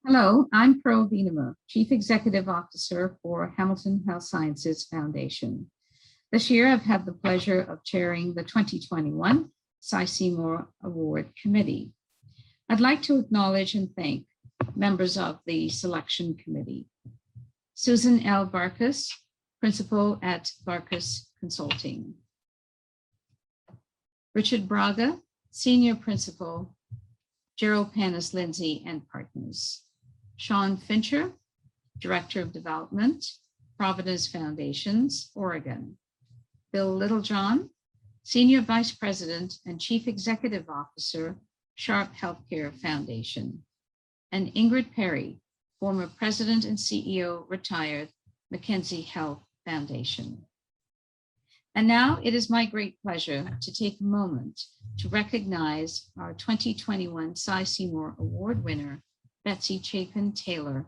Hello, I'm Pearl Venema, Chief Executive Officer for Hamilton Health Sciences Foundation. This year, I've had the pleasure of chairing the 2021 Si Seymour Award Committee. I'd like to acknowledge and thank members of the selection committee. Susan L. Barkas, Principal at Barkas Consulting. Richard Braga, Senior Principal, Gerald Panis Lindsay and Partners. Sean Fincher, Director of Development, Providence Foundations, Oregon. Bill Littlejohn, Senior Vice President and Chief Executive Officer, Sharp Healthcare Foundation. And Ingrid Perry, former President and CEO, retired, Mackenzie Health Foundation. And now it is my great pleasure to take a moment to recognize our 2021 Si Seymour Award winner, Betsy Chapin Taylor,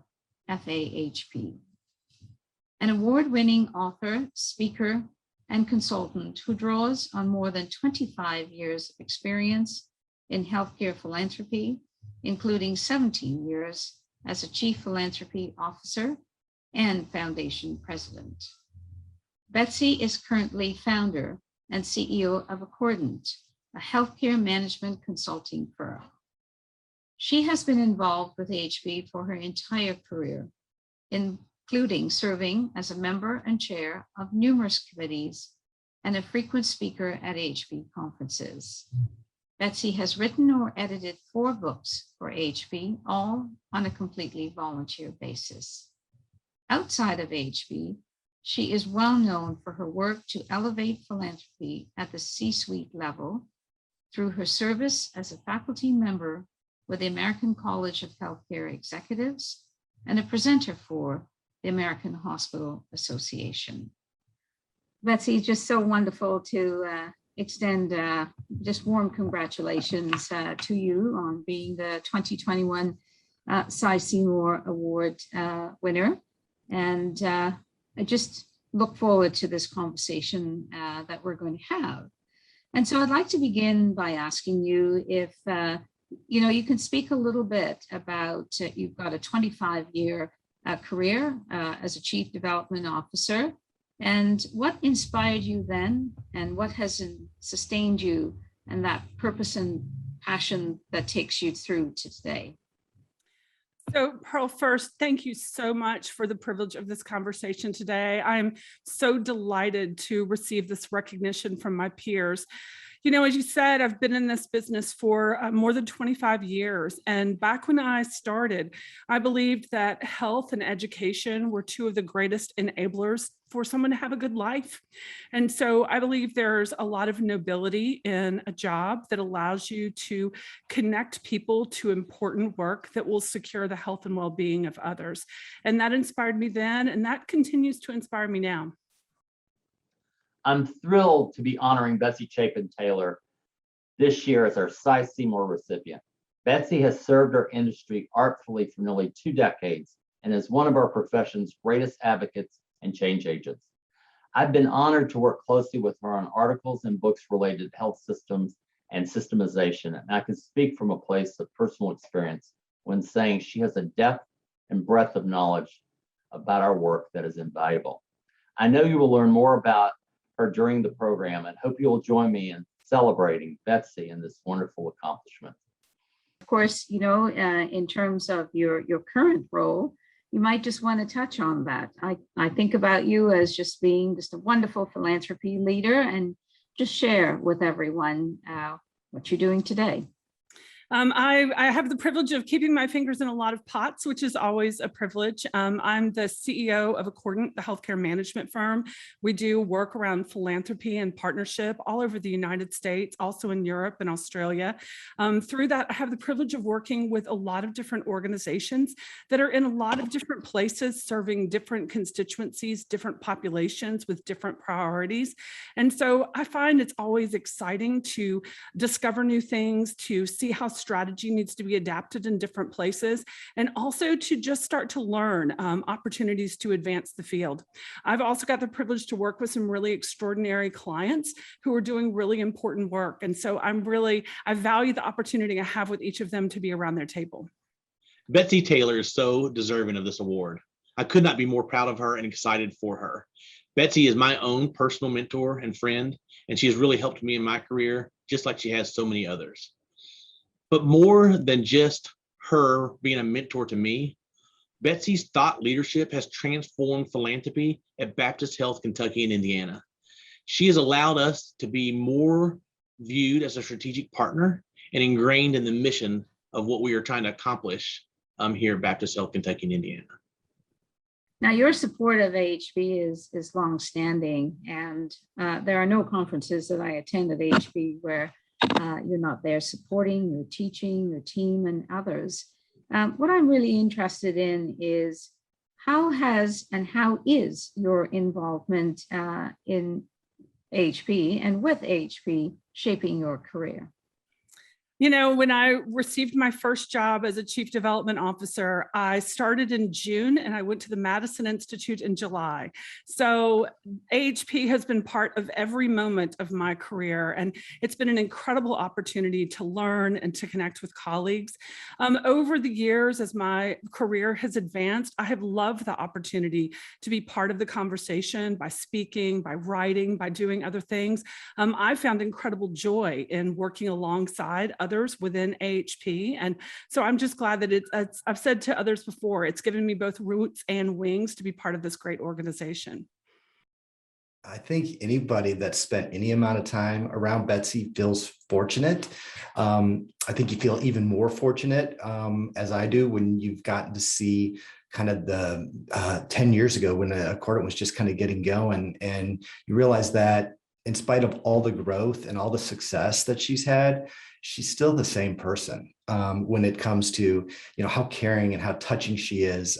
FAHP. An award-winning author, speaker, and consultant who draws on more than 25 years of experience in healthcare philanthropy, including 17 years as a Chief Philanthropy Officer and Foundation President. Betsy is currently founder and CEO of Accordant, a healthcare management consulting firm. She has been involved with AHP for her entire career, including serving as a member and chair of numerous committees and a frequent speaker at AHP conferences. Betsy has written or edited 4 books for AHP, all on a completely volunteer basis. Outside of AHP, she is well known for her work to elevate philanthropy at the C-suite level through her service as a faculty member with the American College of Healthcare Executives and a presenter for the American Hospital Association. Betsy, just so wonderful to extend just warm congratulations to you on being the 2021 Si Seymour Award winner. And I just look forward to this conversation that we're going to have. And so I'd like to begin by asking you if you can speak a little bit about, you've got a 25-year career as a Chief Development Officer, and what inspired you then, and what has sustained you, and that purpose and passion that takes you through to today. So Pearl, first, thank you so much for the privilege of this conversation today. I'm so delighted to receive this recognition from my peers. You know, as you said, I've been in this business for more than 25 years. And back when I started, I believed that health and education were 2 of the greatest enablers for someone to have a good life. And so I believe there's a lot of nobility in a job that allows you to connect people to important work that will secure the health and well-being of others. And that inspired me then, and that continues to inspire me now. I'm thrilled to be honoring Betsy Chapin Taylor this year as our Si Seymour recipient. Betsy has served our industry artfully for nearly 2 decades and is one of our profession's greatest advocates and change agents. I've been honored to work closely with her on articles and books related to health systems and systemization, and I can speak from a place of personal experience when saying she has a depth and breadth of knowledge about our work that is invaluable. I know you will learn more about her during the program and hope you'll join me in celebrating Betsy in this wonderful accomplishment. Of course, in terms of your current role, you might just want to touch on that. I think about you as just being just a wonderful philanthropy leader, and just share with everyone what you're doing today. I have the privilege of keeping my fingers in a lot of pots, which is always a privilege. I'm the CEO of Accordant, the healthcare management firm. We do work around philanthropy and partnership all over the United States, also in Europe and Australia. Through that, I have the privilege of working with a lot of different organizations that are in a lot of different places, serving different constituencies, different populations with different priorities. And so I find it's always exciting to discover new things, to see how strategy needs to be adapted in different places, and also to just start to learn opportunities to advance the field. I've also got the privilege to work with some really extraordinary clients who are doing really important work. And so I value the opportunity I have with each of them to be around their table. Betsy Taylor is so deserving of this award. I could not be more proud of her and excited for her. Betsy is my own personal mentor and friend, and she has really helped me in my career, just like she has so many others. But more than just her being a mentor to me, Betsy's thought leadership has transformed philanthropy at Baptist Health Kentucky and Indiana. She has allowed us to be more viewed as a strategic partner and ingrained in the mission of what we are trying to accomplish here at Baptist Health Kentucky and Indiana. Now, your support of AHP is longstanding, and there are no conferences that I attend at AHP where you're not there supporting, you're teaching your team and others. What I'm really interested in is how is your involvement in AHP and with AHP shaping your career? You know, when I received my first job as a chief development officer, I started in June and I went to the Madison Institute in July. So AHP has been part of every moment of my career, and it's been an incredible opportunity to learn and to connect with colleagues. Over the years, as my career has advanced, I have loved the opportunity to be part of the conversation by speaking, by writing, by doing other things. I found incredible joy in working alongside others within AHP. And so I'm just glad that it's, I've said to others before, it's given me both roots and wings to be part of this great organization. I think anybody that spent any amount of time around Betsy feels fortunate. I think you feel even more fortunate, as I do, when you've gotten to see kind of the 10 years ago when Accordant was just kind of getting going, and you realize that in spite of all the growth and all the success that she's had, she's still the same person when it comes to, how caring and how touching she is.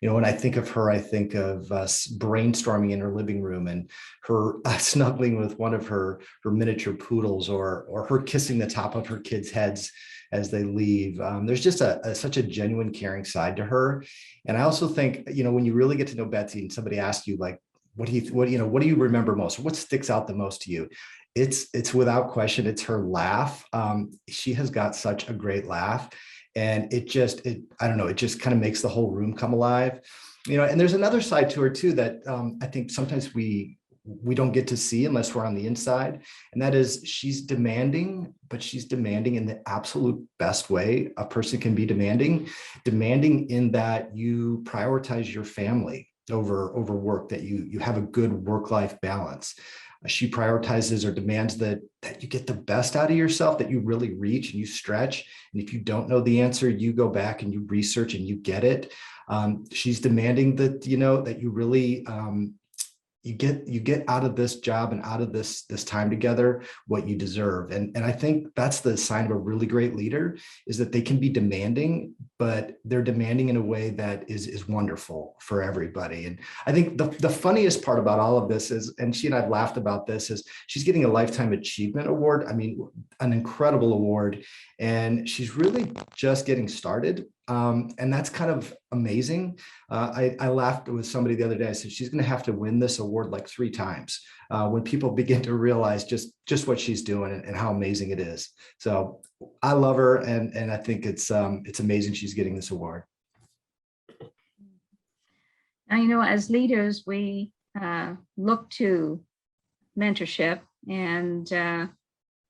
When I think of her, I think of us brainstorming in her living room and her snuggling with one of her miniature poodles, or her kissing the top of her kids' heads as they leave. There's just such a genuine caring side to her. And I also think, when you really get to know Betsy and somebody asks you, like, what do you remember most? What sticks out the most to you? It's without question, it's her laugh. She has got such a great laugh, and it just kind of makes the whole room come alive. And there's another side to her too that I think sometimes we don't get to see unless we're on the inside, and that is she's demanding, but she's demanding in the absolute best way a person can be demanding in that you prioritize your family over work, that you have a good work-life balance. She prioritizes or demands that you get the best out of yourself, that you really reach and you stretch. And if you don't know the answer, you go back and you research and you get it. She's demanding that, that you really, you get out of this job and out of this time together what you deserve. And I think that's the sign of a really great leader, is that they can be demanding, but they're demanding in a way that is wonderful for everybody. And I think the funniest part about all of this is, and she and I've laughed about this, is she's getting a Lifetime Achievement Award. I mean, an incredible award. And she's really just getting started. And that's kind of amazing. I laughed with somebody the other day. I said, she's going to have to win this award like 3 times when people begin to realize just what she's doing and how amazing it is. So I love her. And I think it's amazing she's getting this award. Now, as leaders, we look to mentorship, and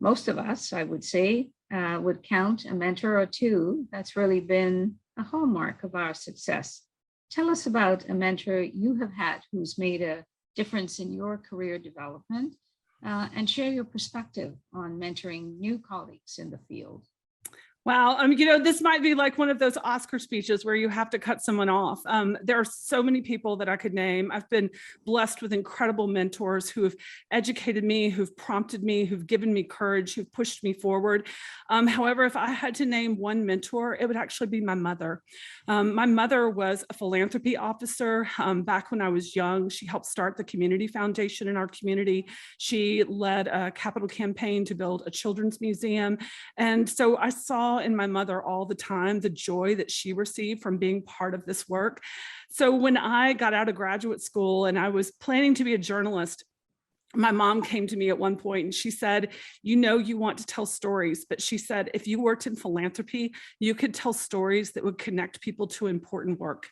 most of us, I would say, would count a mentor or two. That's really been a hallmark of our success. Tell us about a mentor you have had who's made a difference in your career development, and share your perspective on mentoring new colleagues in the field. Wow. This might be like one of those Oscar speeches where you have to cut someone off. There are so many people that I could name. I've been blessed with incredible mentors who have educated me, who've prompted me, who've given me courage, who've pushed me forward. However, if I had to name one mentor, it would actually be my mother. My mother was a philanthropy officer back when I was young. She helped start the community foundation in our community. She led a capital campaign to build a children's museum. And so I saw in my mother all the time the joy that she received from being part of this work. So when I got out of graduate school and I was planning to be a journalist, My mom came to me at one point and she said, you know, you want to tell stories, but she said, if you worked in philanthropy, you could tell stories that would connect people to important work.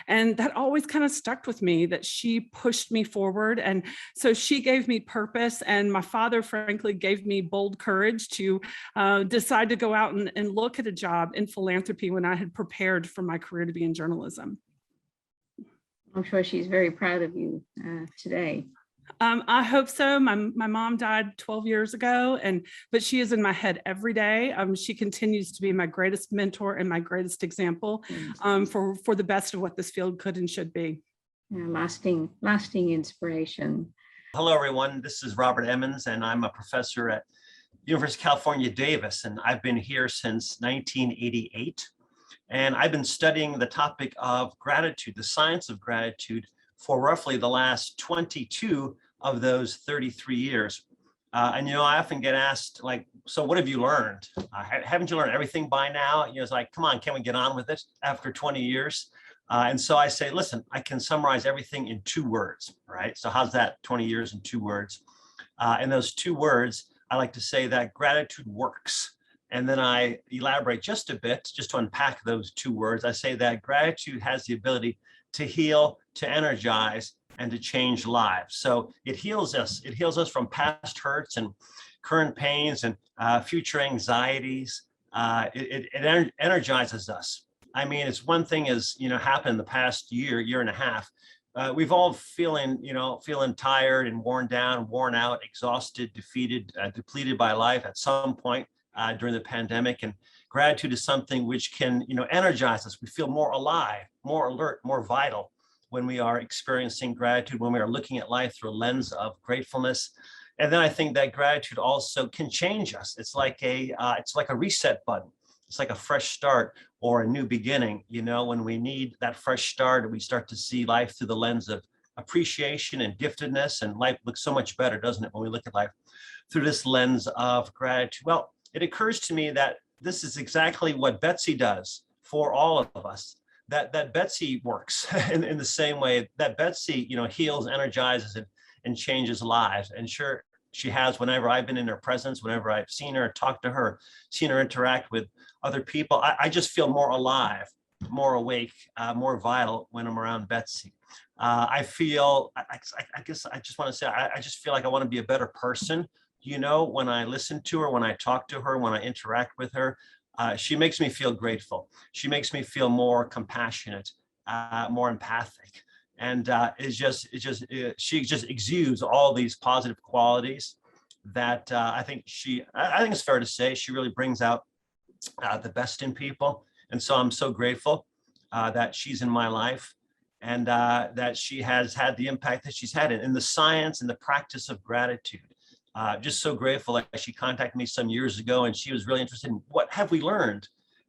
And that always kind of stuck with me, that she pushed me forward. And so she gave me purpose. And my father, frankly, gave me bold courage to decide to go out and look at a job in philanthropy when I had prepared for my career to be in journalism. I'm sure she's very proud of you today. I hope so. My mom died 12 years ago, but she is in my head every day. She continues to be my greatest mentor and my greatest example for the best of what this field could and should be. Yeah, lasting inspiration. Hello, everyone. This is Robert Emmons, and I'm a professor at University of California, Davis, and I've been here since 1988. And I've been studying the topic of gratitude, the science of gratitude, for roughly the last 22 of those 33 years. And, you know, I often get asked, like, so what have you learned? Haven't you learned everything by now? You know, it's like, come on, can we get on with it after 20 years? And so I say, listen, I can summarize everything in 2 words, right? So how's that, 20 years in 2 words? And those 2 words, I like to say that gratitude works. And then I elaborate just a bit, just to unpack those 2 words. I say that gratitude has the ability to heal, to energize, and to change lives. So it heals us. It heals us from past hurts and current pains and future anxieties. It energizes us. I mean, it's one thing as, you know, happened in the past year and a half. We've all feeling tired and worn down, worn out, exhausted, defeated, depleted by life at some point during the pandemic. And gratitude is something which can, you know, energize us. We feel more alive, more alert, more vital when we are experiencing gratitude, when we are looking at life through a lens of gratefulness. And then I think that gratitude also can change us. It's like a reset button. It's like a fresh start or a new beginning. You know, when we need that fresh start, we start to see life through the lens of appreciation and giftedness, and life looks so much better, doesn't it, when we look at life through this lens of gratitude? Well, it occurs to me that this is exactly what Betsy does for all of us, that Betsy works in the same way that Betsy, you know, heals, energizes, and changes lives. And sure, she has, whenever I've been in her presence, whenever I've seen her, talked to her, seen her interact with other people, I just feel more alive, more awake, more vital when I'm around Betsy. I feel, I guess I just want to say, I just feel like I want to be a better person. You know, when I listen to her, when I talk to her, when I interact with her, she makes me feel grateful. She makes me feel more compassionate, more empathic. And she just exudes all these positive qualities that I think it's fair to say she really brings out the best in people. And so I'm so grateful that she's in my life, and that she has had the impact that she's had in the science and the practice of gratitude. Just so grateful that she contacted me some years ago, and she was really interested in what have we learned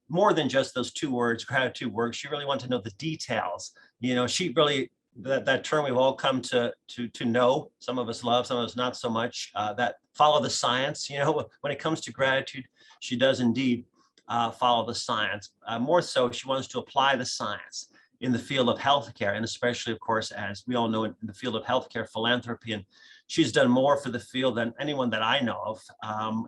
more than just those 2 words, gratitude works. She really wanted to know the details. You know, she really, that term we've all come to know, some of us love, some of us not so much, that follow the science. You know, when it comes to gratitude, she does indeed follow the science. More so, she wants to apply the science in the field of healthcare, and especially, of course, as we all know, in the field of healthcare philanthropy. And she's done more for the field than anyone that I know of.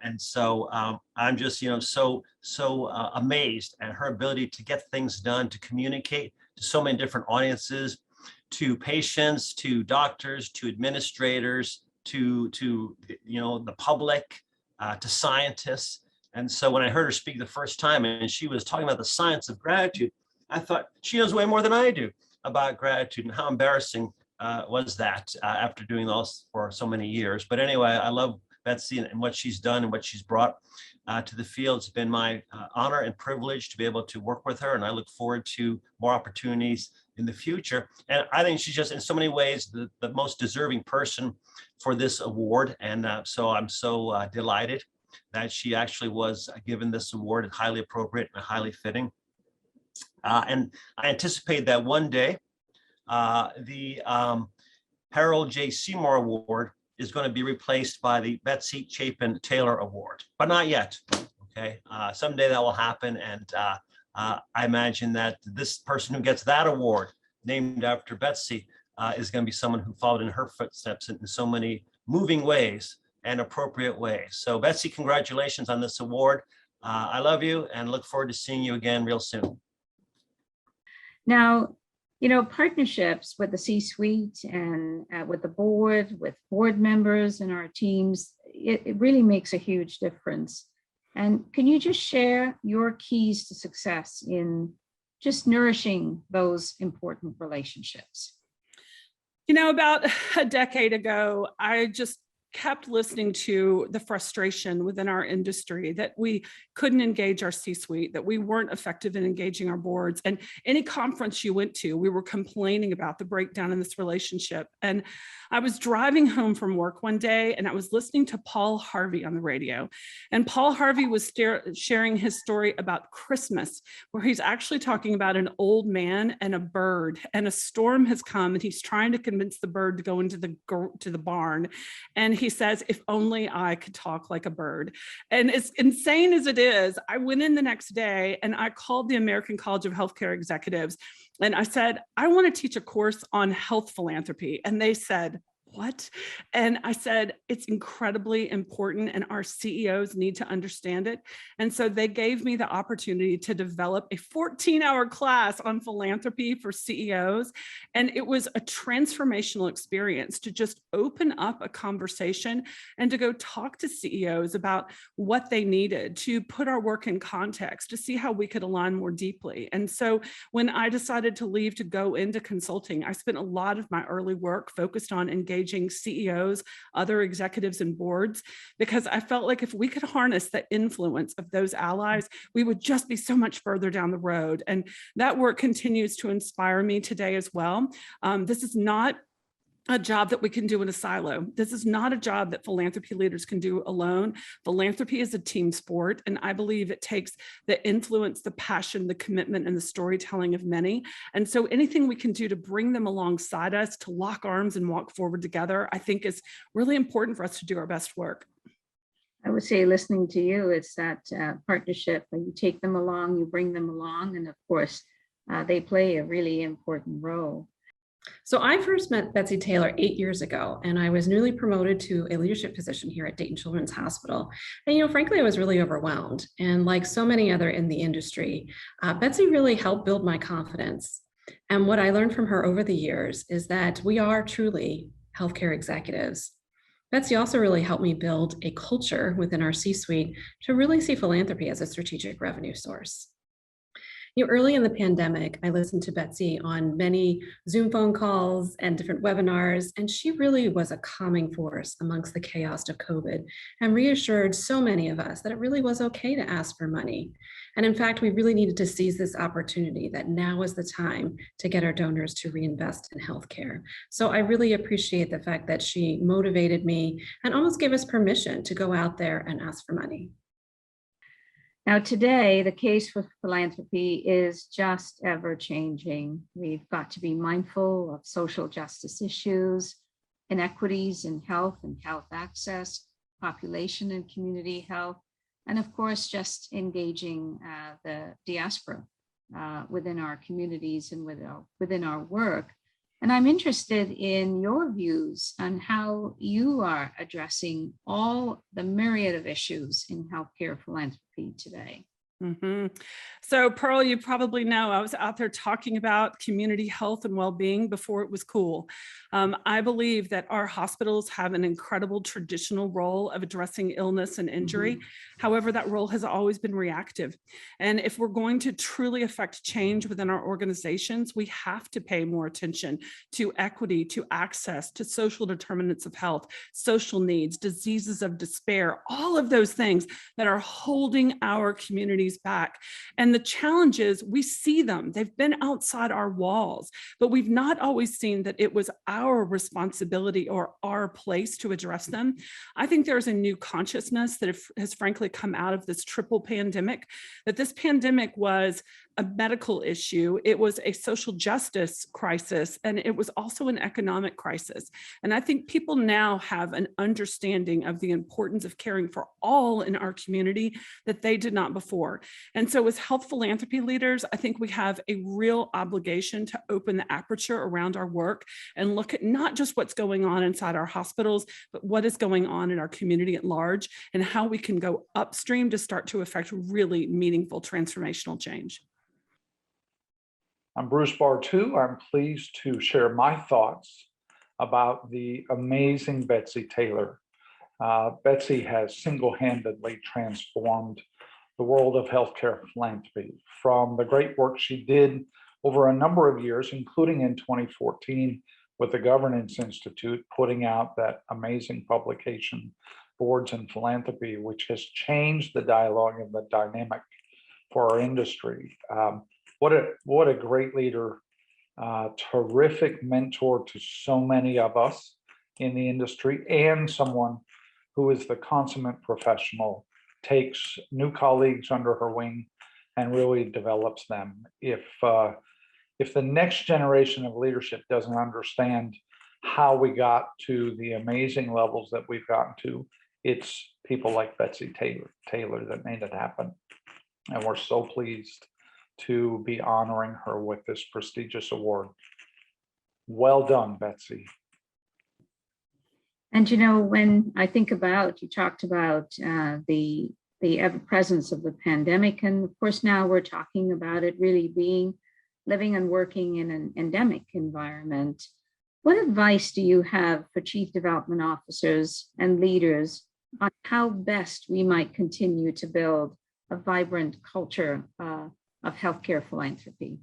And so I'm just, you know, so amazed at her ability to get things done, to communicate to so many different audiences, to patients, to doctors, to administrators, to you know, the public, to scientists. And so when I heard her speak the first time and she was talking about the science of gratitude, I thought she knows way more than I do about gratitude, and how embarrassing was that after doing this for so many years. But anyway, I love Betsy and what she's done and what she's brought to the field. It's been my honor and privilege to be able to work with her, and I look forward to more opportunities in the future. And I think she's just in so many ways the most deserving person for this award. And so I'm so delighted that she actually was given this award. It's highly appropriate and highly fitting. And I anticipate that one day the Harold J. Seymour Award is going to be replaced by the Betsy Chapin Taylor Award, but not yet. Okay, someday that will happen, and I imagine that this person who gets that award, named after Betsy, is going to be someone who followed in her footsteps in so many moving ways and appropriate ways. So Betsy, congratulations on this award. I love you and look forward to seeing you again real soon. Now, partnerships with the C-suite and with the board, with board members and our teams, it really makes a huge difference. And can you just share your keys to success in just nourishing those important relationships? About a decade ago, I just kept listening to the frustration within our industry that we couldn't engage our C-suite, that we weren't effective in engaging our boards. And any conference you went to, we were complaining about the breakdown in this relationship. And I was driving home from work one day and I was listening to Paul Harvey on the radio. And Paul Harvey was sharing his story about Christmas, where he's actually talking about an old man and a bird, and a storm has come and he's trying to convince the bird to go into the barn. And he says, if only I could talk like a bird. And as insane as it is, I went in the next day and I called the American College of Healthcare Executives and I said, I want to teach a course on health philanthropy. And they said, what? And I said, it's incredibly important and our CEOs need to understand it. And so they gave me the opportunity to develop a 14-hour class on philanthropy for CEOs. And it was a transformational experience to just open up a conversation and to go talk to CEOs about what they needed, to put our work in context, to see how we could align more deeply. And so when I decided to leave to go into consulting, I spent a lot of my early work focused on engaging CEOs, other executives and boards, because I felt like if we could harness the influence of those allies, we would just be so much further down the road. And that work continues to inspire me today as well. This is not a job that we can do in a silo. This is not a job that philanthropy leaders can do alone. Philanthropy is a team sport, and I believe it takes the influence, the passion, the commitment, and the storytelling of many. And so anything we can do to bring them alongside us, to lock arms and walk forward together, I think is really important for us to do our best work. I would say, listening to you, it's that partnership where you take them along, you bring them along, and of course, they play a really important role. So I first met Betsy Taylor 8 years ago, and I was newly promoted to a leadership position here at Dayton Children's Hospital. And, frankly, I was really overwhelmed. And like so many other in the industry, Betsy really helped build my confidence. And what I learned from her over the years is that we are truly healthcare executives. Betsy also really helped me build a culture within our C-suite to really see philanthropy as a strategic revenue source. Early in the pandemic, I listened to Betsy on many Zoom phone calls and different webinars, and she really was a calming force amongst the chaos of COVID and reassured so many of us that it really was okay to ask for money. And in fact, we really needed to seize this opportunity that now is the time to get our donors to reinvest in healthcare. So I really appreciate the fact that she motivated me and almost gave us permission to go out there and ask for money. Now, today, the case for philanthropy is just ever changing. We've got to be mindful of social justice issues, inequities in health and health access, population and community health, and of course, just engaging the diaspora within our communities and within our work. And I'm interested in your views on how you are addressing all the myriad of issues in healthcare philanthropy today. Mm-hmm. So Pearl, you probably know I was out there talking about community health and well-being before it was cool. I believe that our hospitals have an incredible traditional role of addressing illness and injury. However, that role has always been reactive. And if we're going to truly affect change within our organizations, we have to pay more attention to equity, to access, to social determinants of health, social needs, diseases of despair, all of those things that are holding our communities back. And the challenge is we see them, they've been outside our walls, but we've not always seen that it was our responsibility or our place to address them. I think there's a new consciousness that has frankly come out of this triple pandemic, that this pandemic was a medical issue, it was a social justice crisis, and it was also an economic crisis. And I think people now have an understanding of the importance of caring for all in our community that they did not before. And so as health philanthropy leaders, I think we have a real obligation to open the aperture around our work and look at not just what's going on inside our hospitals, but what is going on in our community at large and how we can go upstream to start to affect really meaningful transformational change. I'm Bruce Bartu. I'm pleased to share my thoughts about the amazing Betsy Taylor. Betsy has single-handedly transformed the world of healthcare philanthropy from the great work she did over a number of years, including in 2014 with the Governance Institute, putting out that amazing publication, Boards in Philanthropy, which has changed the dialogue and the dynamic for our industry. What a great leader, terrific mentor to so many of us in the industry, and someone who is the consummate professional, takes new colleagues under her wing and really develops them. If the next generation of leadership doesn't understand how we got to the amazing levels that we've gotten to, it's people like Betsy Taylor that made it happen. And we're so pleased to be honoring her with this prestigious award. Well done, Betsy. And you know, when I think about, you talked about the ever presence of the pandemic, and of course now we're talking about it really being living and working in an endemic environment. What advice do you have for chief development officers and leaders on how best we might continue to build a vibrant culture of healthcare philanthropy?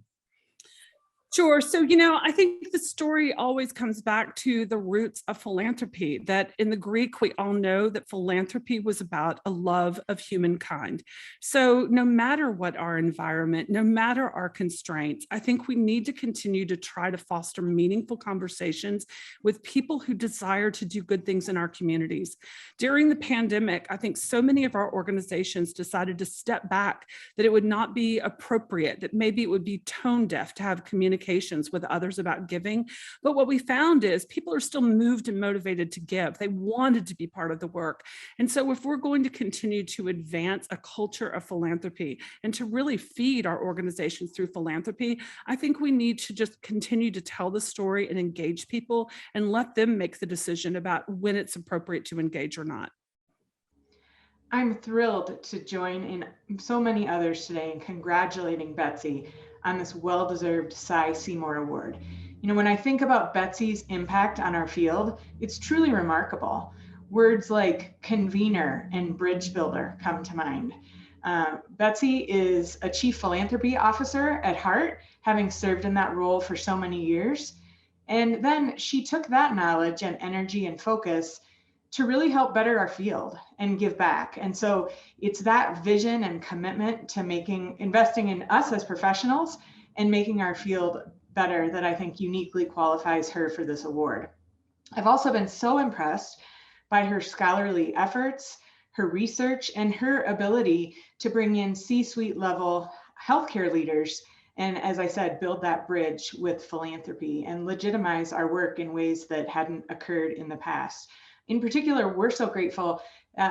Sure. So, I think the story always comes back to the roots of philanthropy, that in the Greek, we all know that philanthropy was about a love of humankind. So no matter what our environment, no matter our constraints, I think we need to continue to try to foster meaningful conversations with people who desire to do good things in our communities. During the pandemic, I think so many of our organizations decided to step back, that it would not be appropriate, that maybe it would be tone deaf to have communications with others about giving. But what we found is people are still moved and motivated to give. They wanted to be part of the work. And so if we're going to continue to advance a culture of philanthropy and to really feed our organizations through philanthropy, I think we need to just continue to tell the story and engage people and let them make the decision about when it's appropriate to engage or not. I'm thrilled to join in so many others today in congratulating Betsy on this well-deserved Si Seymour Award. When I think about Betsy's impact on our field, it's truly remarkable. Words like convener and bridge builder come to mind. Betsy is a chief philanthropy officer at heart, having served in that role for so many years. And then she took that knowledge and energy and focus to really help better our field and give back. And so it's that vision and commitment to investing in us as professionals and making our field better that I think uniquely qualifies her for this award. I've also been so impressed by her scholarly efforts, her research, and her ability to bring in C-suite level healthcare leaders, and as I said, build that bridge with philanthropy and legitimize our work in ways that hadn't occurred in the past. In particular, we're so grateful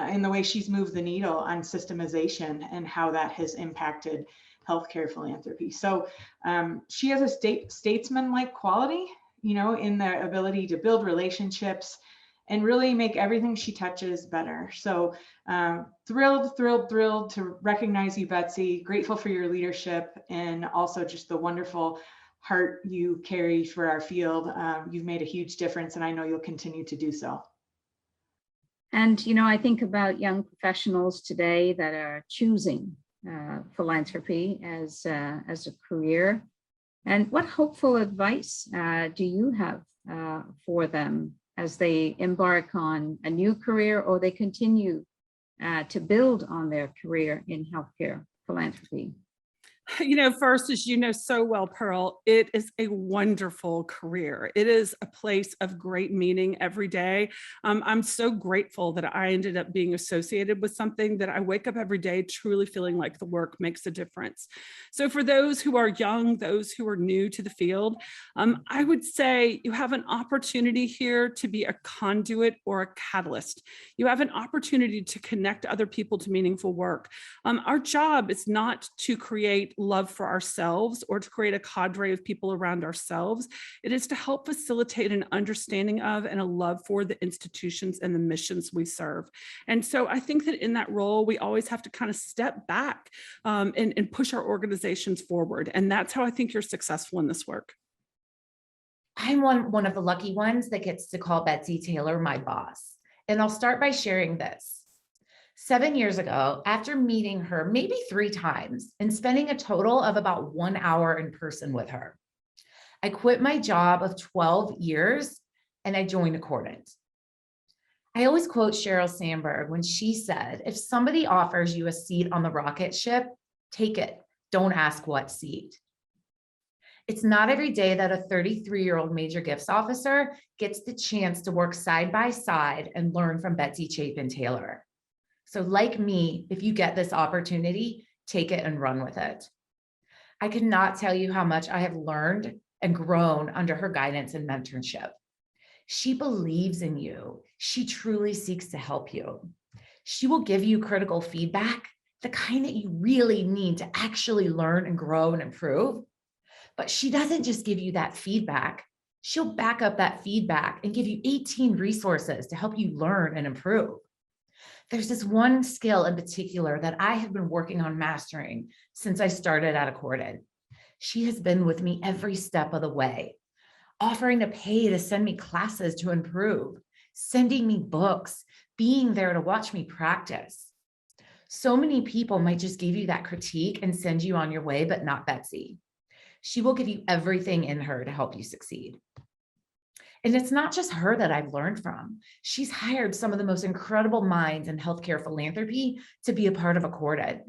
in the way she's moved the needle on systemization and how that has impacted healthcare philanthropy. So she has a statesman-like quality, in the ability to build relationships and really make everything she touches better. So thrilled to recognize you, Betsy. Grateful for your leadership and also just the wonderful heart you carry for our field. You've made a huge difference, and I know you'll continue to do so. And, I think about young professionals today that are choosing philanthropy as a career. And what hopeful advice do you have for them as they embark on a new career or they continue to build on their career in healthcare philanthropy? First, as you know so well, Pearl, it is a wonderful career. It is a place of great meaning every day. I'm so grateful that I ended up being associated with something that I wake up every day truly feeling like the work makes a difference. So for those who are young, those who are new to the field, I would say you have an opportunity here to be a conduit or a catalyst. You have an opportunity to connect other people to meaningful work. Our job is not to create love for ourselves or to create a cadre of people around ourselves. It is to help facilitate an understanding of and a love for the institutions and the missions we serve. And so I think that in that role, we always have to kind of step back and push our organizations forward. And that's how I think you're successful in this work. I'm one of the lucky ones that gets to call Betsy Taylor my boss. And I'll start by sharing this. 7 years ago, after meeting her maybe 3 times and spending a total of about 1 hour in person with her, I quit my job of 12 years and I joined Accordant. I always quote Sheryl Sandberg when she said, if somebody offers you a seat on the rocket ship, take it. Don't ask what seat. It's not every day that a 33-year-old major gifts officer gets the chance to work side by side and learn from Betsy Chapin Taylor. So like me, if you get this opportunity, take it and run with it. I cannot tell you how much I have learned and grown under her guidance and mentorship. She believes in you. She truly seeks to help you. She will give you critical feedback, the kind that you really need to actually learn and grow and improve. But she doesn't just give you that feedback. She'll back up that feedback and give you 18 resources to help you learn and improve. There's this one skill in particular that I have been working on mastering since I started at Accordant. She has been with me every step of the way, offering to pay to send me classes to improve, sending me books, being there to watch me practice. So many people might just give you that critique and send you on your way, but not Betsy. She will give you everything in her to help you succeed. And it's not just her that I've learned from. She's hired some of the most incredible minds in healthcare philanthropy to be a part of Accordant.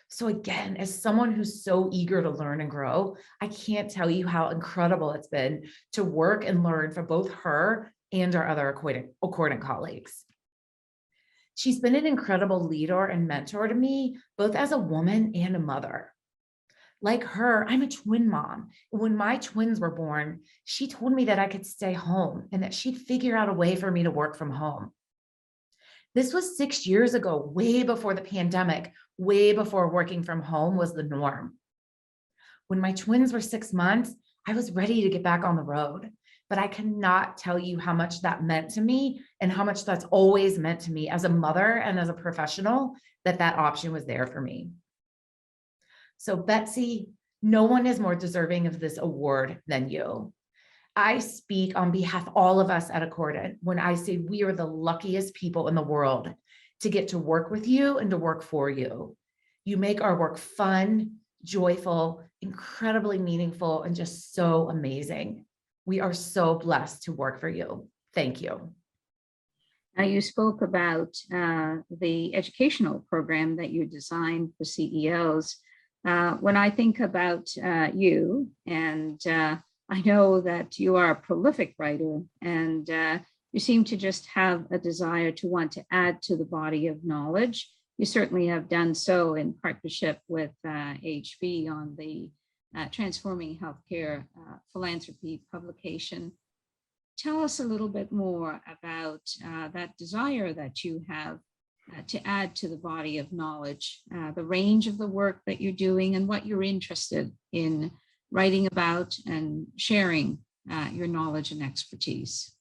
So again, as someone who's so eager to learn and grow, I can't tell you how incredible it's been to work and learn from both her and our other Accordant colleagues. She's been an incredible leader and mentor to me, both as a woman and a mother. Like her, I'm a twin mom. When my twins were born, she told me that I could stay home and that she'd figure out a way for me to work from home. This was 6 years ago, way before the pandemic, way before working from home was the norm. When my twins were 6 months, I was ready to get back on the road, but I cannot tell you how much that meant to me and how much that's always meant to me as a mother and as a professional, that option was there for me. So Betsy, no one is more deserving of this award than you. I speak on behalf of all of us at Accordant when I say we are the luckiest people in the world to get to work with you and to work for you. You make our work fun, joyful, incredibly meaningful, and just so amazing. We are so blessed to work for you. Thank you. Now, you spoke about the educational program that you designed for CEOs. When I think about you, and I know that you are a prolific writer, and you seem to just have a desire to want to add to the body of knowledge. You certainly have done so in partnership with AHP on the Transforming Healthcare Philanthropy publication. Tell us a little bit more about that desire that you have to add to the body of knowledge, the range of the work that you're doing, and what you're interested in writing about and sharing your knowledge and expertise.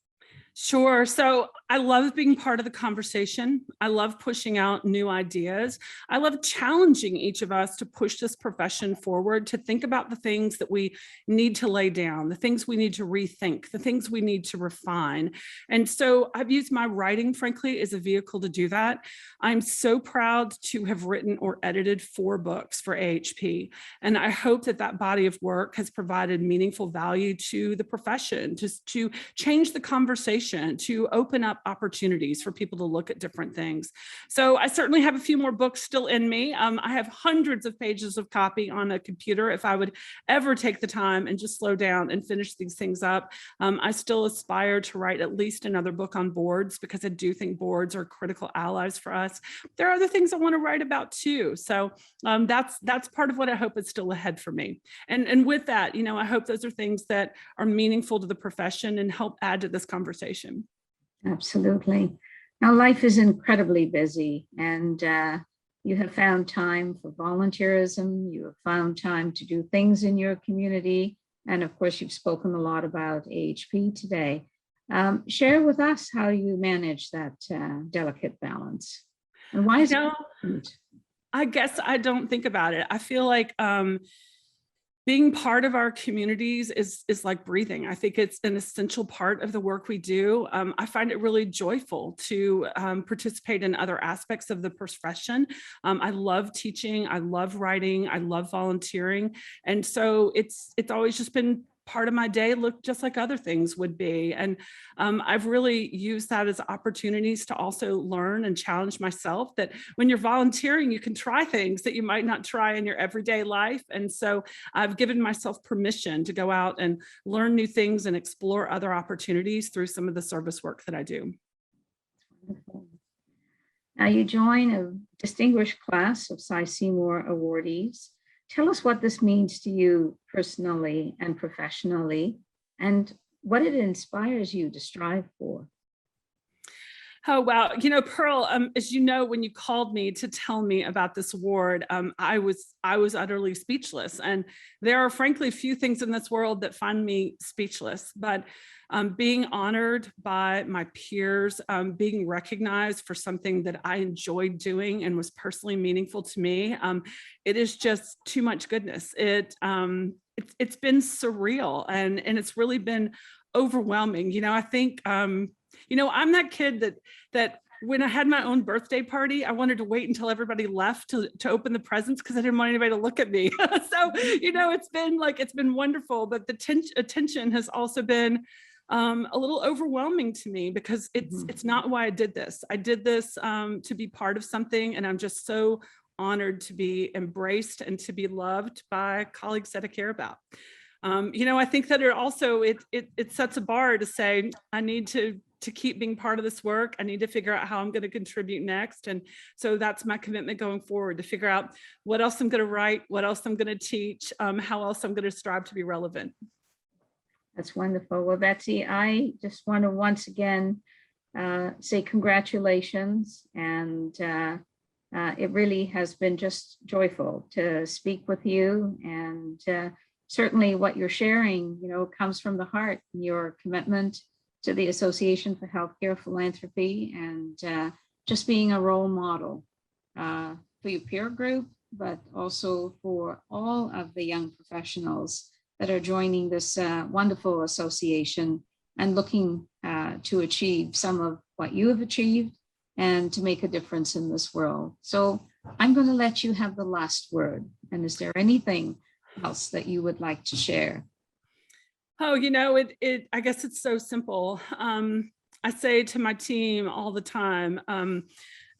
Sure. So I love being part of the conversation. I love pushing out new ideas. I love challenging each of us to push this profession forward, to think about the things that we need to lay down, the things we need to rethink, the things we need to refine. And so I've used my writing, frankly, as a vehicle to do that. I'm so proud to have written or edited 4 books for AHP. And I hope that that body of work has provided meaningful value to the profession, just to change the conversation conversation to open up opportunities for people to look at different things. So I certainly have a few more books still in me. I have hundreds of pages of copy on a computer. If I would ever take the time and just slow down and finish these things up, I still aspire to write at least another book on boards, because I do think boards are critical allies for us. There are other things I want to write about too. So that's part of what I hope is still ahead for me. And with that, I hope those are things that are meaningful to the profession and help add to this conversation. Absolutely. Now, life is incredibly busy, and you have found time for volunteerism. You have found time to do things in your community. And of course, you've spoken a lot about AHP today. Share with us how you manage that delicate balance. And why is it important? I guess I don't think about it. I feel like being part of our communities is like breathing. I think it's an essential part of the work we do. I find it really joyful to participate in other aspects of the profession. I love teaching, I love writing, I love volunteering. And so it's always just been part of my day, look just like other things would be. And I've really used that as opportunities to also learn and challenge myself, that when you're volunteering, you can try things that you might not try in your everyday life. And so I've given myself permission to go out and learn new things and explore other opportunities through some of the service work that I do. Wonderful. Now you join a distinguished class of Si Seymour awardees. Tell us what this means to you personally and professionally, and what it inspires you to strive for. Oh, wow. Pearl, as you know, when you called me to tell me about this award, I was utterly speechless. And there are frankly few things in this world that find me speechless, but being honored by my peers, being recognized for something that I enjoyed doing and was personally meaningful to me, it is just too much goodness. It's been surreal, and it's really been overwhelming. I think, I'm that kid that when I had my own birthday party, I wanted to wait until everybody left to open the presents because I didn't want anybody to look at me. So, it's been wonderful, but the attention has also been a little overwhelming to me, because it's not why I did this. I did this to be part of something, and I'm just so honored to be embraced and to be loved by colleagues that I care about. I think that it sets a bar to say, I need to keep being part of this work. I need to figure out how I'm going to contribute next. And so that's my commitment going forward, to figure out what else I'm going to write, what else I'm going to teach, how else I'm going to strive to be relevant. That's wonderful. Well, Betsy, I just want to once again say congratulations. And it really has been just joyful to speak with you. And certainly what you're sharing, comes from the heart, your commitment to the Association for Healthcare Philanthropy, and just being a role model for your peer group, but also for all of the young professionals that are joining this wonderful association and looking to achieve some of what you have achieved and to make a difference in this world. So I'm going to let you have the last word. And is there anything else that you would like to share? Oh, I guess it's so simple. I say to my team all the time,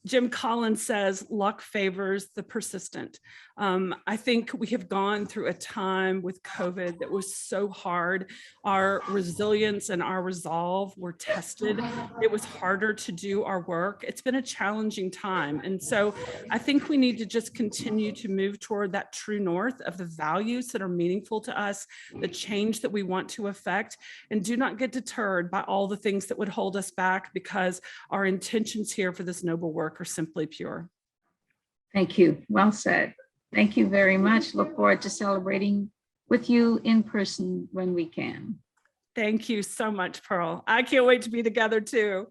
Jim Collins says, luck favors the persistent. I think we have gone through a time with COVID that was so hard. Our resilience and our resolve were tested. It was harder to do our work. It's been a challenging time. And so I think we need to just continue to move toward that true north of the values that are meaningful to us, the change that we want to affect, and do not get deterred by all the things that would hold us back, because our intentions here for this noble work are simply pure. Thank you. Well said. Thank you very much. Look forward to celebrating with you in person when we can. Thank you so much, Pearl. I can't wait to be together too.